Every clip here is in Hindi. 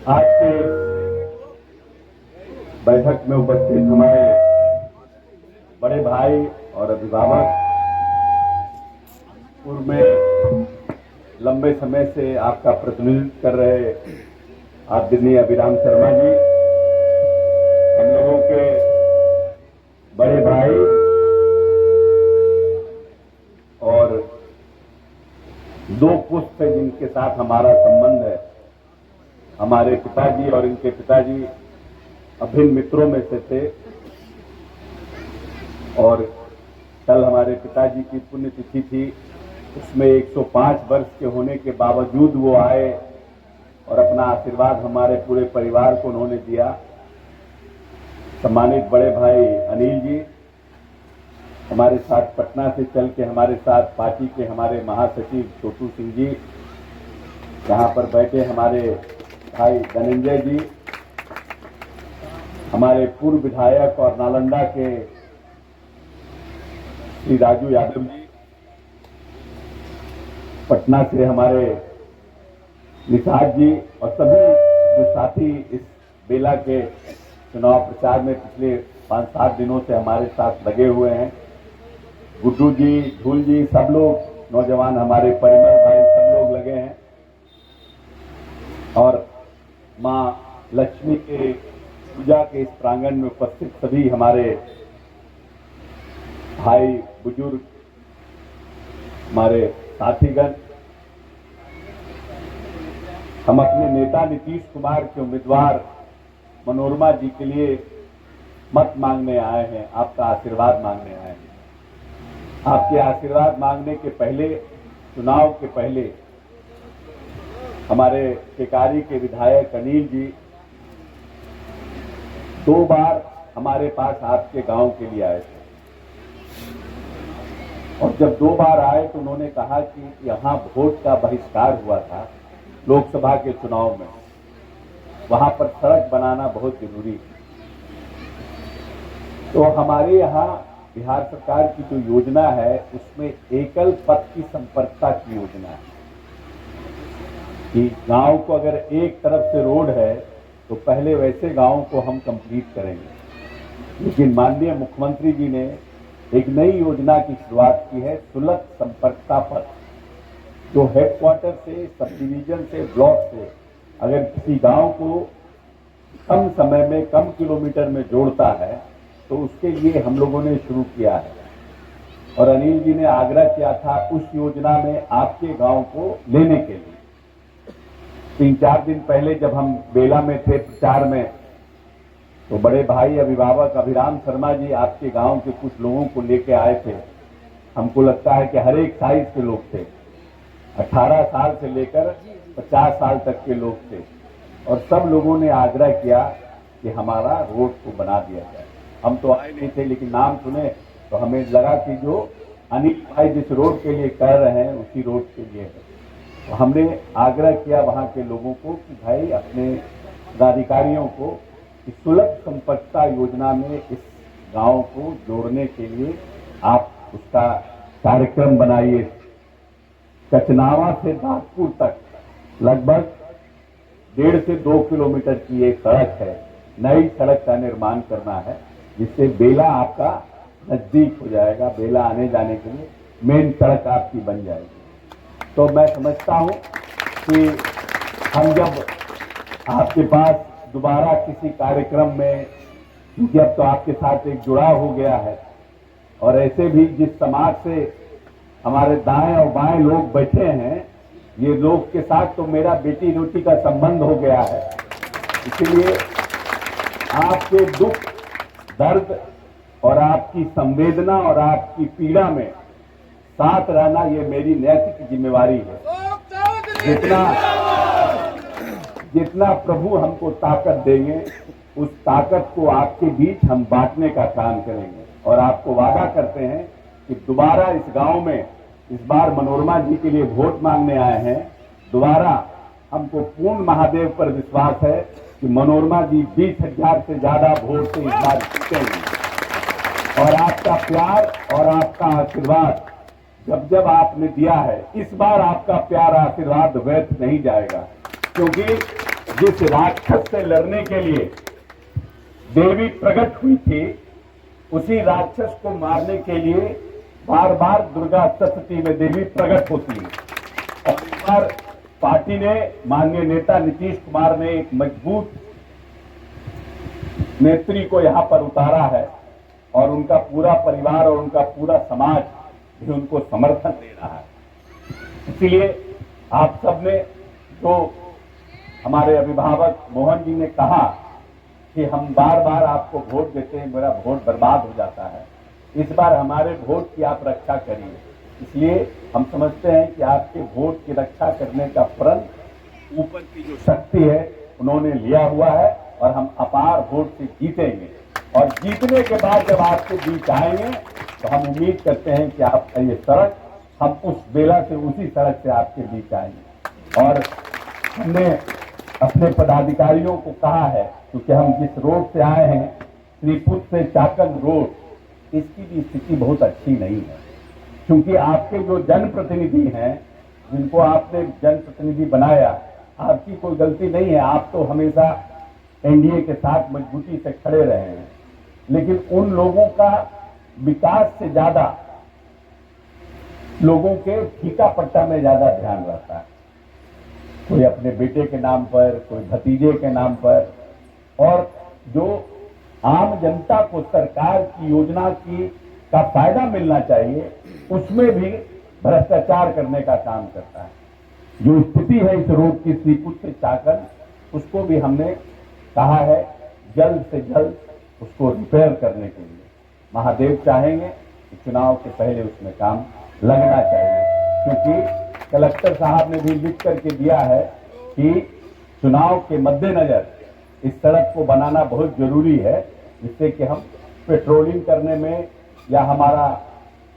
आज के बैठक में उपस्थित हमारे बड़े भाई और अभिभावक, पूर्व में लंबे समय से आपका प्रतिनिधित्व कर रहे आदरणीय अभिराम शर्मा जी, हम लोगों के बड़े भाई और दो पुस्त जिनके साथ हमारा संबंध है, हमारे पिताजी और इनके पिताजी अभिन्न मित्रों में से थे। और कल हमारे पिताजी की पुण्यतिथि थी, उसमें 105 वर्ष के होने के बावजूद वो आए और अपना आशीर्वाद हमारे पूरे परिवार को उन्होंने दिया। सम्मानित बड़े भाई अनिल जी हमारे साथ पटना से चल के हमारे साथ पार्टी के हमारे महासचिव छोटू सिंह जी, यहाँ पर बैठे हमारे भाई धनंजय जी, हमारे पूर्व विधायक और नालंदा के श्री राजू यादव जी, पटना से हमारे निषाद जी और सभी जो साथी इस बेला के चुनाव प्रचार में पिछले 5-7 दिनों से हमारे साथ लगे हुए हैं, गुड्डू जी, धूल जी, सब लोग, नौजवान हमारे परिमल भाई, सब लोग लगे हैं। और मां लक्ष्मी के पूजा के इस प्रांगण में उपस्थित सभी हमारे भाई बुजुर्ग, हमारे साथीगण, हम अपने नेता नीतीश कुमार के उम्मीदवार मनोरमा जी के लिए मत मांगने आए हैं, आपका आशीर्वाद मांगने आए हैं। आपके आशीर्वाद मांगने के पहले, चुनाव के पहले, हमारे टेकारी के विधायक अनिल जी 2 बार हमारे पास आपके गांव के लिए आए थे। और जब 2 बार आए तो उन्होंने कहा कि यहां वोट का बहिष्कार हुआ था लोकसभा के चुनाव में, वहां पर सड़क बनाना बहुत जरूरी है। तो हमारे यहां बिहार सरकार की जो योजना है उसमें एकल पथ की संपर्कता की योजना है कि गांव को अगर एक तरफ से रोड है तो पहले वैसे गांवों को हम कंप्लीट करेंगे। लेकिन माननीय मुख्यमंत्री जी ने एक नई योजना की शुरुआत की है, सुलभ संपर्कता पथ, जो हेडक्वार्टर से, सब डिवीजन से, ब्लॉक से अगर किसी गांव को कम समय में, कम किलोमीटर में जोड़ता है तो उसके लिए हम लोगों ने शुरू किया है। और अनिल जी ने आग्रह किया था उस योजना में आपके गांव को लेने के लिए। 3-4 दिन पहले जब हम बेला में थे प्रचार में, तो बड़े भाई अभिभावक अभिराम शर्मा जी आपके गांव के कुछ लोगों को लेके आए थे। हमको लगता है कि हर एक साइज के लोग थे, 18 साल से लेकर 50 साल तक के लोग थे, और सब लोगों ने आग्रह किया कि हमारा रोड को बना दिया जाए। हम तो आए नहीं थे, लेकिन नाम सुने तो हमें लगा कि जो अनिल भाई जिस रोड के लिए कह रहे हैं उसी रोड के लिए है। तो हमने आग्रह किया वहां के लोगों को कि भाई अपने पदाधिकारियों को इस सुलभ संपर्कता योजना में इस गांव को जोड़ने के लिए आप उसका कार्यक्रम बनाइए। कचनावा से दासपुर तक लगभग 1.5 से 2 किलोमीटर की एक सड़क है, नई सड़क का निर्माण करना है, जिससे बेला आपका नजदीक हो जाएगा, बेला आने जाने के लिए मेन सड़क आपकी बन जाएगी। तो मैं समझता हूं कि हम जब आपके पास दोबारा किसी कार्यक्रम में, क्योंकि अब तो आपके साथ एक जुड़ाव हो गया है, और ऐसे भी जिस समाज से हमारे दाएं और बाएं लोग बैठे हैं, ये लोग के साथ तो मेरा बेटी रोटी का संबंध हो गया है। इसलिए आपके दुख, दर्द और आपकी संवेदना और आपकी पीड़ा में साथ रहना ये मेरी नैतिक जिम्मेवारी है। जितना प्रभु हमको ताकत देंगे, उस ताकत को आपके बीच हम बांटने का काम करेंगे। और आपको वादा करते हैं कि दोबारा इस गांव में, इस बार मनोरमा जी के लिए वोट मांगने आए हैं, दोबारा हमको पूर्ण महादेव पर विश्वास है कि मनोरमा जी 20,000 से ज्यादा वोट से इस बार जीतेंगे। और आपका प्यार और आपका आशीर्वाद जब जब आपने दिया है, इस बार आपका प्यार आशीर्वाद व्यर्थ नहीं जाएगा, क्योंकि जिस राक्षस से लड़ने के लिए देवी प्रकट हुई थी, उसी राक्षस को मारने के लिए बार बार दुर्गा सप्तमी में देवी प्रकट होती है। और इस बार पार्टी ने, माननीय नेता नीतीश कुमार ने एक मजबूत नेत्री को यहां पर उतारा है और उनका पूरा परिवार और उनका पूरा समाज भी उनको समर्थन दे रहा है। इसलिए आप सबने, जो हमारे अभिभावक मोहन जी ने कहा कि हम बार बार आपको वोट देते हैं, मेरा वोट बर्बाद हो जाता है, इस बार हमारे वोट की आप रक्षा करिए। इसलिए हम समझते हैं कि आपके वोट की रक्षा करने का प्रण ऊपर की जो शक्ति है उन्होंने लिया हुआ है और हम अपार वोट से जीतेंगे। और जीतने के बाद जब आपके बीच आएंगे तो हम उम्मीद करते हैं कि आपका ये सड़क, हम उस बेला से उसी सड़क से आपके बीच आएंगे। और हमने अपने पदाधिकारियों को कहा है, क्योंकि हम जिस रोड से आए हैं, श्रीपुर से चाकन रोड, इसकी भी स्थिति बहुत अच्छी नहीं है, क्योंकि आपके जो जनप्रतिनिधि हैं, जिनको आपने जनप्रतिनिधि बनाया, आपकी कोई गलती नहीं है, आप तो हमेशा एनडीए के साथ मजबूती से खड़े रहे हैं, लेकिन उन लोगों का विकास से ज्यादा लोगों के ठीका पट्टा में ज्यादा ध्यान रहता है। कोई अपने बेटे के नाम पर, कोई भतीजे के नाम पर, और जो आम जनता को सरकार की योजना का फायदा मिलना चाहिए, उसमें भी भ्रष्टाचार करने का काम करता है। जो स्थिति है इस रोड की श्रीपुर से चाकन, उसको भी हमने कहा है जल्द से जल्द उसको रिपेयर करने के लिए। महादेव चाहेंगे कि चुनाव के पहले उसमें काम लगना चाहिए, क्योंकि कलेक्टर साहब ने भी लिख करके दिया है कि चुनाव के मद्देनजर इस सड़क को बनाना बहुत जरूरी है, जिससे कि हम पेट्रोलिंग करने में या हमारा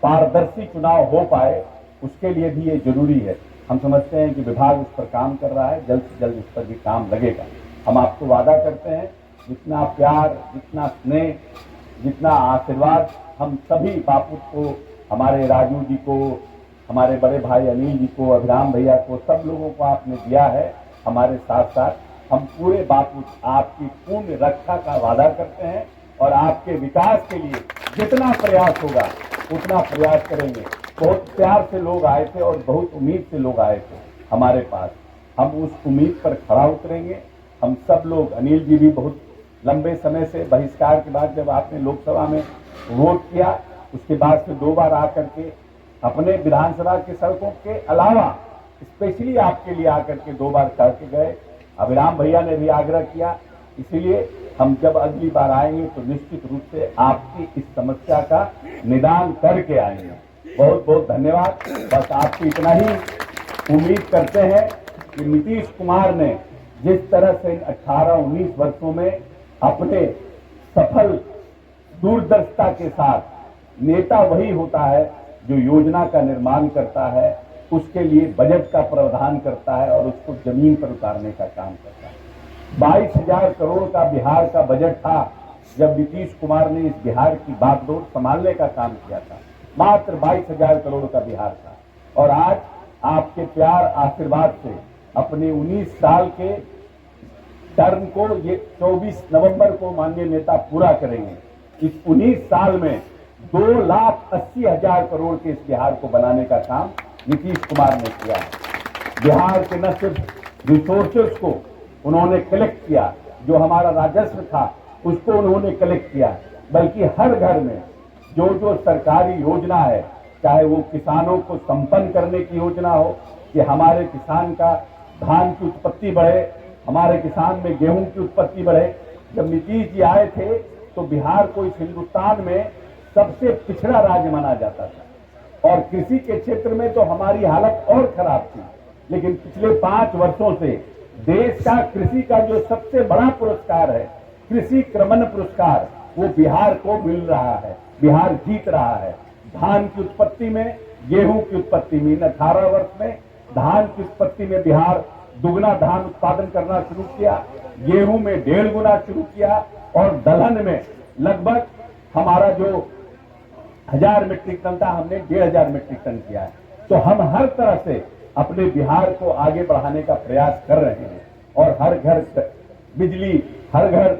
पारदर्शी चुनाव हो पाए, उसके लिए भी ये जरूरी है। हम समझते हैं कि विभाग उस पर काम कर रहा है, जल्द से जल्द उस पर भी काम लगेगा। हम आपको वादा करते हैं, जितना प्यार, जितना स्नेह, जितना आशीर्वाद हम सभी बापू को, हमारे राजू जी को, हमारे बड़े भाई अनिल जी को, अभिराम भैया को, सब लोगों को आपने दिया है, हमारे साथ साथ हम पूरे बापू आपकी पूर्ण रक्षा का वादा करते हैं और आपके विकास के लिए जितना प्रयास होगा उतना प्रयास करेंगे। बहुत प्यार से लोग आए थे और बहुत उम्मीद से लोग आए थे हमारे पास, हम उस उम्मीद पर खरा उतरेंगे। हम सब लोग, अनिल जी भी बहुत लंबे समय से, बहिष्कार के बाद जब आपने लोकसभा में वोट किया, उसके बाद से 2 बार आकर के अपने विधानसभा की सड़कों के अलावा स्पेशली आपके लिए आकर के 2 बार करके गए। अभिराम भैया ने भी आग्रह किया, इसीलिए हम जब अगली बार आएंगे तो निश्चित रूप से आपकी इस समस्या का निदान करके आएंगे। बहुत बहुत धन्यवाद। बस आपकी इतना ही उम्मीद करते हैं कि नीतीश कुमार ने जिस तरह से 18-19 वर्षों में अपने सफल दूरदर्शिता के साथ, नेता वही होता है जो योजना का निर्माण करता है, उसके लिए बजट का प्रावधान करता है और उसको जमीन पर उतारने का काम करता है। 22,000 करोड़ का बिहार का बजट था जब नीतीश कुमार ने इस बिहार की बागडोर संभालने का काम किया था। मात्र 22,000 करोड़ का बिहार था, और आज आपके प्यार आशीर्वाद से अपने 19 साल के टर्म को ये 24 नवंबर को माननीय नेता पूरा करेंगे। इस 19 साल में 2,80,000 करोड़ के इस बिहार को बनाने का काम नीतीश कुमार ने किया है। बिहार के न सिर्फ रिसोर्सेस को उन्होंने कलेक्ट किया, जो हमारा राजस्व था उसको उन्होंने कलेक्ट किया, बल्कि हर घर में जो जो सरकारी योजना है, चाहे वो किसानों को संपन्न करने की योजना हो कि हमारे किसान का धान की उत्पत्ति बढ़े, हमारे किसान में गेहूं की उत्पत्ति बढ़े। जब नीतीश जी आए थे तो बिहार को इस हिंदुस्तान में सबसे पिछड़ा राज्य माना जाता था, और कृषि के क्षेत्र में तो हमारी हालत और खराब थी। लेकिन पिछले 5 वर्षों से देश का कृषि का जो सबसे बड़ा पुरस्कार है, कृषि क्रमण पुरस्कार, वो बिहार को मिल रहा है। बिहार जीत रहा है। धान की उत्पत्ति में, गेहूं की उत्पत्ति में, इन 18 वर्ष में धान की उत्पत्ति में बिहार दुगना धान उत्पादन करना शुरू किया, गेहूं में 1.5 गुना शुरू किया और दलहन में लगभग हमारा जो 1000 मीट्रिक टन था हमने 1500 मीट्रिक टन किया है। तो हम हर तरह से अपने बिहार को आगे बढ़ाने का प्रयास कर रहे हैं और हर घर बिजली, हर घर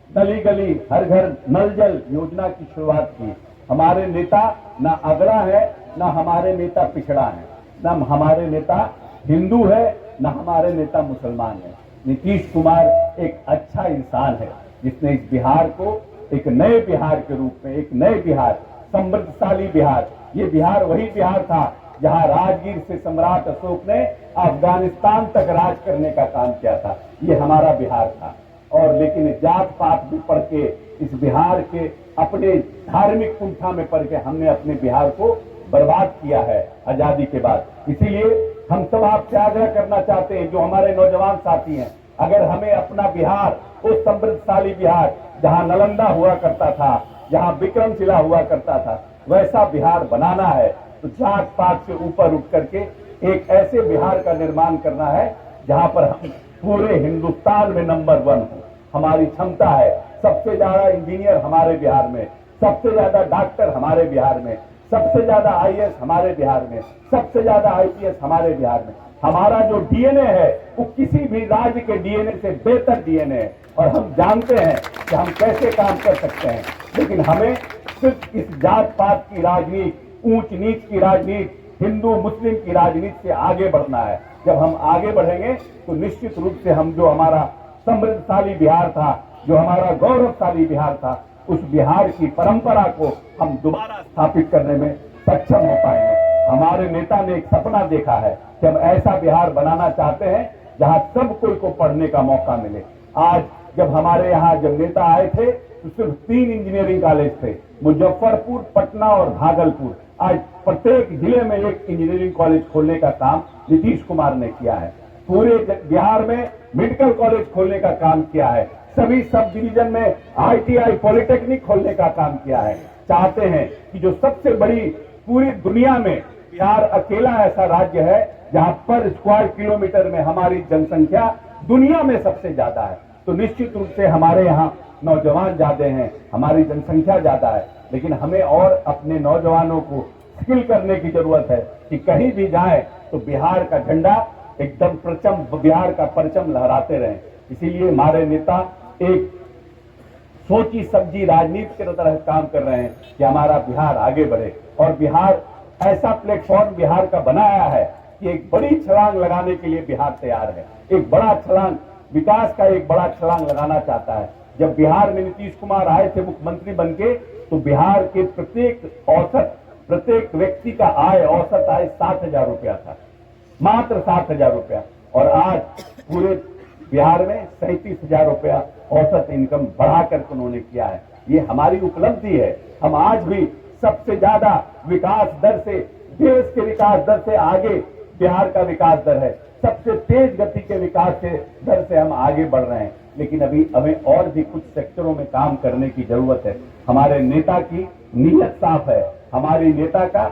गली गली, हर घर नल जल योजना की शुरुआत की। हमारे नेता ना अगड़ा है, ना हमारे नेता पिछड़ा है, ना हमारे नेता हिंदू है, ना हमारे नेता मुसलमान है। नीतीश कुमार एक अच्छा इंसान है जिसने इस बिहार को एक नए बिहार के रूप में, एक नए बिहार, समृद्धशाली बिहार, ये बिहार वही बिहार था जहां राजगीर से सम्राट अशोक ने अफगानिस्तान तक राज करने का काम किया था, ये हमारा बिहार था। और लेकिन जात पात भी पढ़ के इस बिहार के अपने धार्मिक कुंठा में पढ़ के हमने अपने बिहार को बर्बाद किया है आजादी के बाद। इसीलिए हम सब आपसे आग्रह करना चाहते हैं, जो हमारे नौजवान साथी हैं, अगर हमें अपना बिहार, उस समृद्धशाली बिहार जहां नालंदा हुआ करता था, जहां विक्रमशिला हुआ करता था, वैसा बिहार बनाना है तो जात पात से ऊपर उठ करके एक ऐसे बिहार का निर्माण करना है जहां पर हम पूरे हिंदुस्तान में नंबर 1 हो। हमारी क्षमता है, सबसे ज्यादा इंजीनियर हमारे बिहार में, सबसे ज्यादा डॉक्टर हमारे बिहार में, सबसे ज्यादा आईएएस हमारे बिहार में, सबसे ज्यादा आईपीएस हमारे बिहार में। हमारा जो डीएनए है वो किसी भी राज्य के डीएनए से बेहतर डीएनए है और हम जानते हैं कि हम कैसे काम कर सकते हैं। लेकिन हमें सिर्फ इस जात पात की राजनीति, ऊंच नीच की राजनीति, हिंदू मुस्लिम की राजनीति से आगे बढ़ना है। जब हम आगे बढ़ेंगे तो निश्चित रूप से हम जो हमारा समृद्धशाली बिहार था, जो हमारा गौरवशाली बिहार था, उस बिहार की परंपरा को हम दोबारा स्थापित करने में सक्षम हो पाएंगे। हमारे नेता ने एक सपना देखा है कि हम ऐसा बिहार बनाना चाहते हैं जहां सब कोई को पढ़ने का मौका मिले। आज जब हमारे यहाँ जब नेता आए थे तो सिर्फ 3 इंजीनियरिंग कॉलेज थे, मुजफ्फरपुर, पटना और भागलपुर। आज प्रत्येक जिले में एक इंजीनियरिंग कॉलेज खोलने का काम नीतीश कुमार ने किया है। पूरे बिहार में मेडिकल कॉलेज खोलने का काम किया है। सभी सब डिवीजन में आईटीआई, पॉलिटेक्निक खोलने का काम किया है। चाहते हैं कि जो सबसे बड़ी पूरी दुनिया में बिहार अकेला ऐसा राज्य है जहां पर स्क्वायर किलोमीटर में हमारी जनसंख्या दुनिया में सबसे ज्यादा है। तो निश्चित रूप से हमारे यहाँ नौजवान ज्यादा हैं, हमारी जनसंख्या ज्यादा है, लेकिन हमें और अपने नौजवानों को स्किल करने की जरूरत है कि कहीं भी जाए तो बिहार का झंडा एकदम बिहार का परचम लहराते रहें। इसीलिए हमारे नेता एक सोची समझी राजनीति की तरह काम कर रहे हैं कि हमारा बिहार आगे बढ़े। और बिहार ऐसा प्लेटफॉर्म बिहार का बनाया है कि एक बड़ी छलांग लगाने के लिए बिहार तैयार है। एक बड़ा छलांग, विकास का एक बड़ा छलांग लगाना चाहता है। जब बिहार में नीतीश कुमार आए थे मुख्यमंत्री बनके, तो बिहार के प्रत्येक व्यक्ति का औसत आय 7,000 रुपया था, मात्र 7,000 रुपया। और आज पूरे बिहार में 37,000 रुपया औसत इनकम बढ़ाकर उन्होंने किया है। ये हमारी उपलब्धि है। हम आज भी सबसे ज्यादा विकास दर से, देश के विकास दर से आगे बिहार का विकास दर है। सबसे तेज गति के विकास से दर से हम आगे बढ़ रहे हैं। लेकिन अभी हमें और भी कुछ सेक्टरों में काम करने की जरूरत है। हमारे नेता की नीयत साफ है, हमारी नेता का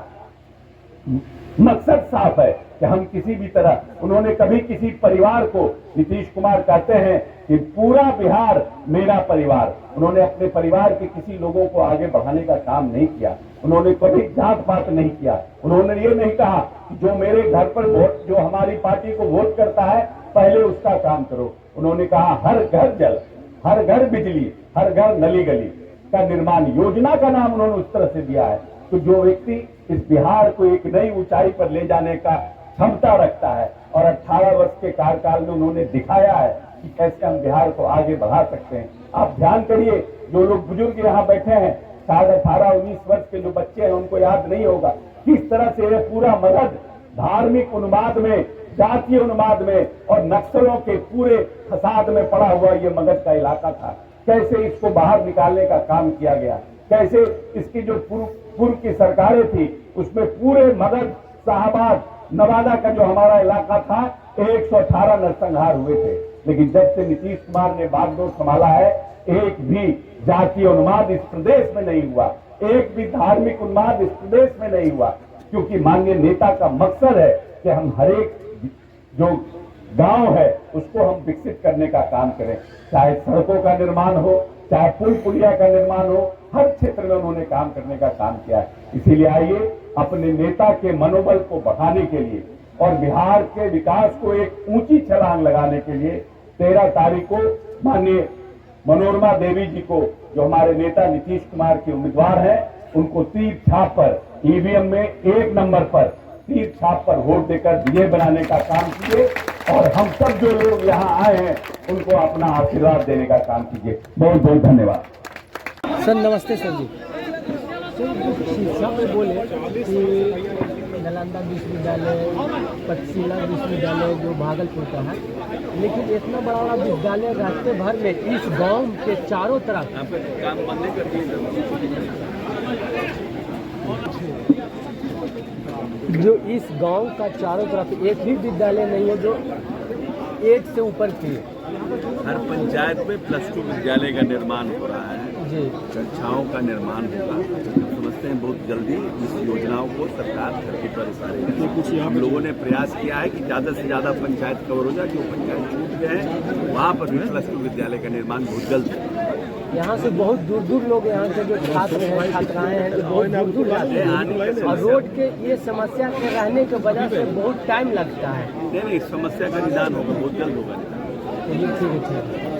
मकसद साफ है कि हम किसी भी तरह, उन्होंने कभी किसी परिवार को, नीतीश कुमार कहते हैं कि पूरा बिहार मेरा परिवार, उन्होंने अपने परिवार के किसी लोगों को आगे बढ़ाने का काम नहीं किया। उन्होंने कभी जात पात नहीं किया। उन्होंने ये नहीं कहा कि जो मेरे घर पर वोट, जो हमारी पार्टी को वोट करता है पहले उसका काम करो। उन्होंने कहा हर घर जल, हर घर बिजली, हर घर नली गली का निर्माण, योजना का नाम उन्होंने उस तरह से दिया है। तो जो व्यक्ति इस बिहार को एक नई ऊंचाई पर ले जाने का क्षमता रखता है और 18 वर्ष के कार्यकाल में उन्होंने दिखाया है कि कैसे हम बिहार को आगे बढ़ा सकते हैं। आप ध्यान करिए, जो लोग बुजुर्ग यहाँ बैठे हैं, शायद 18-19 वर्ष के जो बच्चे हैं उनको याद नहीं होगा किस तरह से ये पूरा मगध धार्मिक उन्माद में, जातीय उन्माद में और नक्सलों के पूरे फसाद में पड़ा हुआ ये मगध का इलाका था। कैसे इसको बाहर निकालने का काम किया गया, कैसे इसकी जो पूर्व की सरकारें थी उसमें पूरे मगध, शाहबाद, नवादा का जो हमारा इलाका था 118 नरसंहार हुए थे। लेकिन जब से नीतीश कुमार ने बागडोर संभाला है, एक भी जातीय उन्माद इस प्रदेश में नहीं हुआ, एक भी धार्मिक उन्माद इस प्रदेश में नहीं हुआ। क्योंकि माननीय नेता का मकसद है कि हम हरेक जो गांव है उसको हम विकसित करने का काम करें, चाहे सड़कों का निर्माण हो, चाहे पुल पुलिया का निर्माण हो, हर क्षेत्र में उन्होंने काम करने का काम किया है। इसीलिए आइए अपने नेता के मनोबल को बढ़ाने के लिए और बिहार के विकास को एक ऊंची छलांग लगाने के लिए 13 तारीख को माननीय मनोरमा देवी जी को, जो हमारे नेता नीतीश कुमार के उम्मीदवार हैं, उनको तीर छाप पर ईवीएम में 1 नंबर पर तीर छाप पर वोट देकर विजय बनाने का काम कीजिए और हम सब जो लोग यहाँ आए हैं उनको अपना आशीर्वाद देने का काम कीजिए। बहुत बहुत धन्यवाद। सर नमस्ते सर जी। शिक्षा में बोले कि नालंदा विश्वविद्यालय, तक्षशिला विश्वविद्यालय जो भागलपुर का है, लेकिन इतना बड़ा विद्यालय रास्ते भर में इस गांव के चारों तरफ जो इस गांव का चारों तरफ एक भी विद्यालय नहीं है जो 8 से ऊपर की है। हर पंचायत में +2 विद्यालय का निर्माण हो रहा है जी, कक्षाओं का निर्माण होगा। हम समझते हैं बहुत जल्दी इस योजनाओं को सरकार धरती पर उतारेगी। हम लोगों ने प्रयास किया है कि ज़्यादा से ज़्यादा पंचायत कवर हो जाए, जो पंचायत छूट गए हैं वहाँ पर भी +2 विद्यालय का निर्माण बहुत जल्द होगा। यहाँ से बहुत दूर दूर लोग यहाँ के जो छात्र हैं, छात्राएं हैं, तो बहुत दूर दूर जाते हैं और रोड के ये समस्या के रहने की वजह से बहुत टाइम लगता है। नहीं, समस्या का निदान होगा, बहुत जल्द होगा निदान। ठीक है।